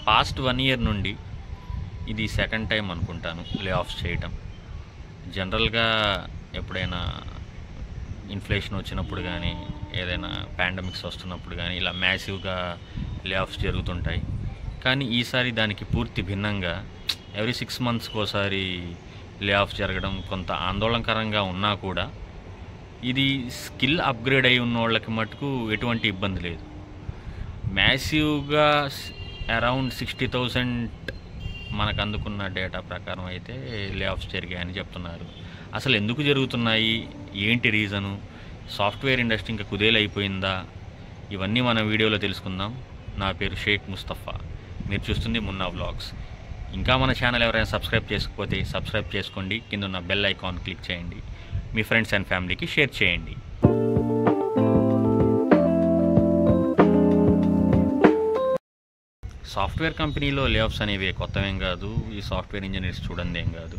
Past 1 year నుండి ఇది second time అనుకుంటాను లే ఆఫ్స్ చేయటం. జనరల్గా ఎప్పుడైనా ఇన్ఫ్లేషన్ వచ్చినప్పుడు కానీ, ఏదైనా పాండమిక్స్ వస్తున్నప్పుడు కానీ ఇలా మ్యాసివ్గా లే ఆఫ్స్ జరుగుతుంటాయి. కానీ ఈసారి దానికి పూర్తి భిన్నంగా ఎవ్రీ 6 మంత్స్కి ఒకసారి లే ఆఫ్ జరగడం కొంత ఆందోళనకరంగా ఉన్నా కూడా ఇది స్కిల్ అప్గ్రేడ్ అయి ఉన్న వాళ్ళకి మటుకు ఎటువంటి ఇబ్బంది లేదు. మ్యాసివ్గా అరౌండ్ 60,000 మనకు అందుకున్న డేటా ప్రకారం అయితే లే ఆఫ్స్ జరిగాయని చెప్తున్నారు. అసలు ఎందుకు జరుగుతున్నాయి, ఏంటి రీజను, సాఫ్ట్వేర్ ఇండస్ట్రీ ఇంకా కుదేలైపోయిందా, ఇవన్నీ మన వీడియోలో తెలుసుకుందాం. నా పేరు షేక్ ముస్తఫా, మీరు చూస్తుంది మున్నా వ్లాగ్స్. ఇంకా మన ఛానల్ ఎవరైనా సబ్స్క్రైబ్ చేసుకోకపోతే సబ్స్క్రైబ్ చేసుకోండి, కింద ఉన్న బెల్ ఐకాన్ క్లిక్ చేయండి, మీ ఫ్రెండ్స్ అండ్ ఫ్యామిలీకి షేర్ చేయండి. సాఫ్ట్వేర్ కంపెనీలో లే ఆఫ్స్ అనేవి కొత్తవేం కాదు. ఈ సాఫ్ట్వేర్ ఇంజనీర్స్ చూడండి ఏం కాదు.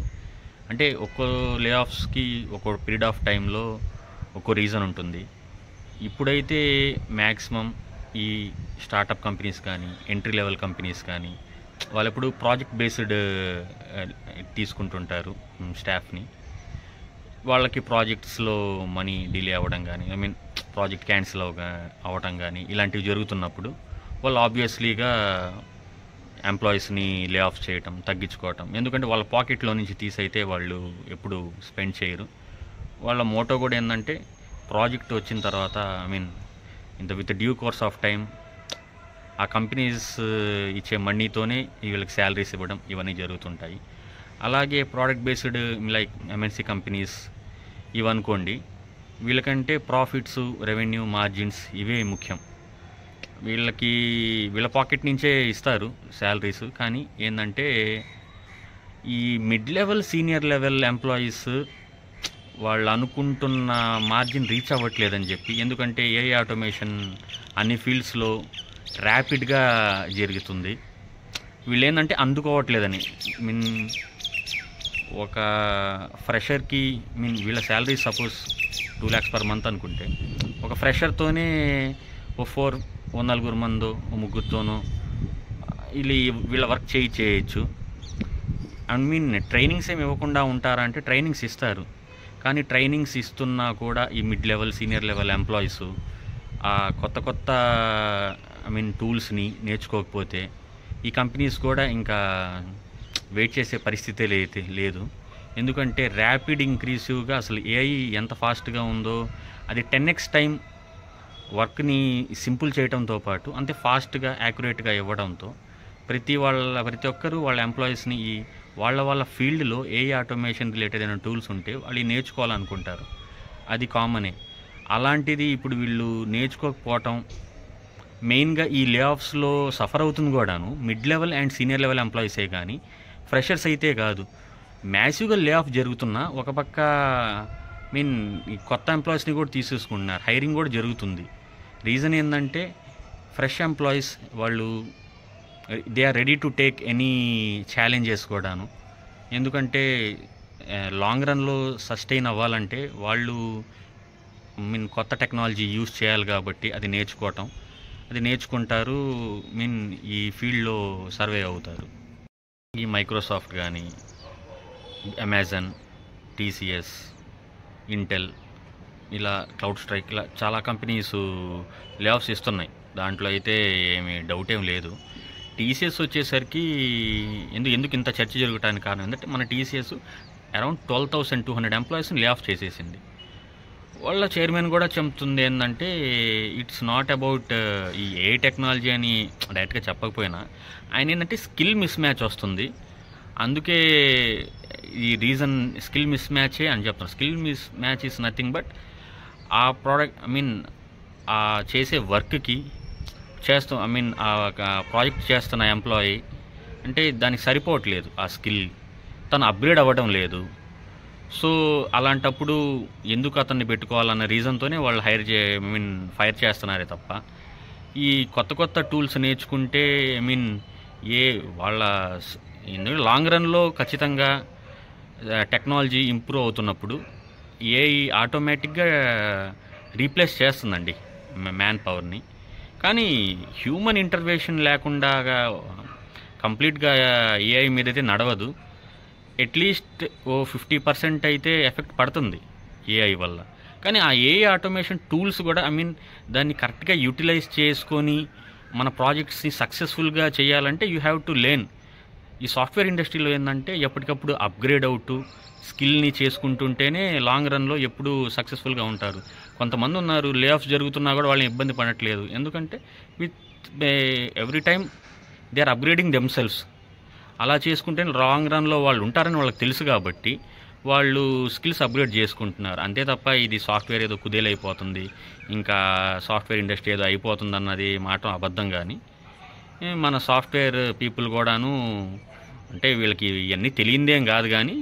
అంటే ఒక్కో లే ఆఫ్స్కి ఒక్కో పీరియడ్ ఆఫ్ టైంలో ఒక్కో రీజన్ ఉంటుంది. ఇప్పుడైతే మ్యాక్సిమం ఈ స్టార్టప్ కంపెనీస్ కానీ, ఎంట్రీ లెవెల్ కంపెనీస్ కానీ వాళ్ళు ఎప్పుడు ప్రాజెక్ట్ బేస్డ్ తీసుకుంటుంటారు స్టాఫ్ని. వాళ్ళకి ప్రాజెక్ట్స్లో మనీ డిలే అవ్వడం కానీ, ప్రాజెక్ట్ క్యాన్సిల్ అవ్వడం కానీ ఇలాంటివి జరుగుతున్నప్పుడు వాళ్ళు ఆబ్వియస్లీగా ఎంప్లాయీస్ని లే ఆఫ్ చేయటం, తగ్గించుకోవటం. ఎందుకంటే వాళ్ళ పాకెట్లో నుంచి తీసైతే వాళ్ళు ఎప్పుడు స్పెండ్ చేయరు. వాళ్ళ మోటో కూడా ఏంటంటే ప్రాజెక్ట్ వచ్చిన తర్వాత with due course of time ఆ కంపెనీస్ ఇచ్చే మనీతోనే వీళ్ళకి శాలరీస్ ఇవ్వడం ఇవన్నీ జరుగుతుంటాయి. అలాగే product based like MNC companies ఇవనుకోండి, వీళ్ళకంటే ప్రాఫిట్స్, రెవెన్యూ, మార్జిన్స్ ఇవే ముఖ్యం. వీళ్ళ పాకెట్ నుంచే ఇస్తారు శాలరీస్. కానీ ఏంటంటే ఈ mid level, senior level employees వాళ్ళు అనుకుంటున్న మార్జిన్ రీచ్ అవ్వట్లేదని చెప్పి, ఎందుకంటే ఏఐ ఆటోమేషన్ అన్ని ఫీల్డ్స్లో ర్యాపిడ్గా జరుగుతుంది. వీళ్ళు ఏంటంటే అందుకోవట్లేదని ఒక ఫ్రెషర్కి వీళ్ళ salary suppose 2 lakhs per month అనుకుంటే, ఒక ఫ్రెషర్తోనే ఓ నలుగురు మందో ఓ ముగ్గురితోనో వీళ్ళ వర్క్ చేయొచ్చు. ట్రైనింగ్స్ ఏమి ఇవ్వకుండా ఉంటారా అంటే ట్రైనింగ్స్ ఇస్తారు. కానీ ట్రైనింగ్స్ ఇస్తున్నా కూడా ఈ mid level, senior level employees ఆ కొత్త టూల్స్ని నేర్చుకోకపోతే ఈ కంపెనీస్ కూడా ఇంకా వెయిట్ చేసే పరిస్థితే లేదు. ఎందుకంటే ర్యాపిడ్ ఇంక్రీసివ్గా అసలు ఏఐ ఎంత ఫాస్ట్గా ఉందో, అది 10x టైం వర్క్ని సింపుల్ చేయడంతో పాటు అంతే ఫాస్ట్గా, యాక్యురేట్గా ఇవ్వడంతో ప్రతి ఒక్కరూ వాళ్ళ ఎంప్లాయీస్ని ఈ వాళ్ళ ఫీల్డ్లో ఏఐ ఆటోమేషన్ రిలేటెడ్ అయిన టూల్స్ ఉంటే వాళ్ళు నేర్చుకోవాలనుకుంటారు. అది కామనే. అలాంటిది ఇప్పుడు వీళ్ళు నేర్చుకోకపోవటం మెయిన్గా ఈ లే ఆఫ్స్లో సఫర్ అవుతుంది కూడాను mid level and senior level ఎంప్లాయీసే, కానీ ఫ్రెషర్స్ అయితే కాదు. మ్యాసివ్గా లే ఆఫ్ జరుగుతున్నా ఒక పక్క ఈ కొత్త ఎంప్లాయీస్ని కూడా తీసేసుకుంటున్నారు, హైరింగ్ కూడా జరుగుతుంది. రీజన్ ఏంటంటే ఫ్రెష్ ఎంప్లాయీస్ వాళ్ళు they are ready to take any challenges కూడాను. ఎందుకంటే లాంగ్ రన్లో సస్టైన్ అవ్వాలంటే వాళ్ళు కొత్త టెక్నాలజీ యూజ్ చేయాలి కాబట్టి అది నేర్చుకుంటారు. ఈ ఫీల్డ్లో సర్వే అవుతారు. ఈ మైక్రోసాఫ్ట్ కానీ, అమెజాన్, టీసీఎస్, ఇంటెల్, ఇలా క్లౌడ్ స్ట్రైక్, ఇలా చాలా కంపెనీస్ లే ఆఫ్స్ ఇస్తున్నాయి. దాంట్లో అయితే ఏమి డౌట్ ఏం లేదు. టీసీఎస్ వచ్చేసరికి ఎందుకు ఇంత చర్చ జరగడానికి కారణం ఏంటంటే మన టీసీఎస్ అరౌండ్ 12,200 ఎంప్లాయీస్ని లే ఆఫ్ చేసేసింది. వాళ్ళ చైర్మన్ కూడా చెప్తుంది ఏంటంటే ఇట్స్ నాట్ అబౌట్ ఈ ఏ టెక్నాలజీ అని డైరెక్ట్గా చెప్పకపోయినా ఆయన ఏంటంటే స్కిల్ మిస్ మ్యాచ్ వస్తుంది, అందుకే ఈ రీజన్ స్కిల్ మిస్ మ్యాచే అని చెప్తున్నారు. Skill miss match is nothing but ఆ ప్రోడక్ట్ ఆ చేసే వర్క్కి ఆ ప్రాజెక్ట్ చేస్తున్న ఎంప్లాయీ అంటే దానికి సరిపోవట్లేదు, ఆ స్కిల్ తను అప్గ్రేడ్ అవ్వడం లేదు. సో అలాంటప్పుడు ఎందుకు అతన్ని పెట్టుకోవాలన్న రీజన్తోనే వాళ్ళు ఫైర్ చేస్తున్నారే తప్ప ఈ కొత్త టూల్స్ నేర్చుకుంటే వాళ్ళ లాంగ్ రన్లో ఖచ్చితంగా టెక్నాలజీ ఇంప్రూవ్ అవుతున్నప్పుడు ఏఐ ఆటోమేటిక్గా రీప్లేస్ చేస్తుందండి మ్యాన్ పవర్ని. కానీ హ్యూమన్ ఇంటర్వెన్షన్ లేకుండా కంప్లీట్గా ఏఐ మీద అయితే నడవదు. అట్లీస్ట్ ఓ 50% అయితే ఎఫెక్ట్ పడుతుంది ఏఐ వల్ల. కానీ ఆ ఏఐ ఆటోమేషన్ టూల్స్ కూడా దాన్ని కరెక్ట్గా యూటిలైజ్ చేసుకొని మన ప్రాజెక్ట్స్ని సక్సెస్ఫుల్గా చేయాలంటే యూ హ్యావ్ టు లెర్న్. ఈ సాఫ్ట్వేర్ ఇండస్ట్రీలో ఏంటంటే ఎప్పటికప్పుడు అప్గ్రేడ్ అవుతూ స్కిల్ని చేసుకుంటుంటేనే లాంగ్ రన్లో ఎప్పుడు సక్సెస్ఫుల్గా ఉంటారు. కొంతమంది ఉన్నారు లే ఆఫ్స్ జరుగుతున్నా కూడా వాళ్ళని ఇబ్బంది పడట్లేదు, ఎందుకంటే with every time they are upgrading themselves. అలా చేసుకుంటే లాంగ్ రన్లో వాళ్ళు ఉంటారని వాళ్ళకి తెలుసు కాబట్టి వాళ్ళు స్కిల్స్ అప్గ్రేడ్ చేసుకుంటున్నారు. అంతే తప్ప ఇది సాఫ్ట్వేర్ ఏదో కుదేలైపోతుంది, ఇంకా సాఫ్ట్వేర్ ఇండస్ట్రీ ఏదో అయిపోతుంది అన్నది మాట అబద్ధం. కానీ మన సాఫ్ట్వేర్ పీపుల్ కూడాను అంటే వీళ్ళకి ఇవన్నీ తెలియందేం కాదు, కానీ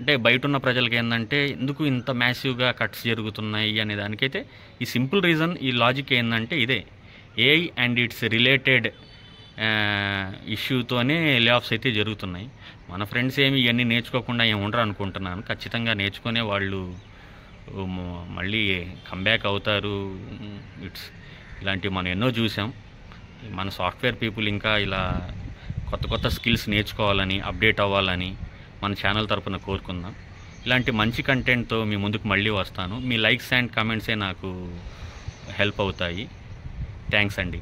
అంటే బయట ఉన్న ప్రజలకి ఏంటంటే ఎందుకు ఇంత మ్యాసివ్గా కట్స్ జరుగుతున్నాయి అనే దానికైతే ఈ సింపుల్ రీజన్, ఈ లాజిక్ ఏంటంటే ఇదే, ఏఐ అండ్ ఇట్స్ రిలేటెడ్ ఇష్యూతోనే లే ఆఫ్స్ అయితే జరుగుతున్నాయి. మన ఫ్రెండ్స్ ఏమి ఇవన్నీ నేర్చుకోకుండా ఏమి ఉండరు అనుకుంటున్నాను. ఖచ్చితంగా నేర్చుకునే వాళ్ళు మళ్ళీ కంబ్యాక్ అవుతారు. ఇలాంటివి మనం ఎన్నో చూసాం. మన సాఫ్ట్వేర్ పీపుల్ ఇంకా ఇలా కొత్త కొత్త స్కిల్స్ నేర్చుకోవాలని, అప్డేట్ అవ్వాలని మన ఛానల్ తరపున కోరుకుందాం. ఇలాంటి మంచి కంటెంట్తో మీ ముందుకు మళ్ళీ వస్తాను. మీ లైక్స్ అండ్ కామెంట్సే నాకు హెల్ప్ అవుతాయి. థ్యాంక్స్ అండి.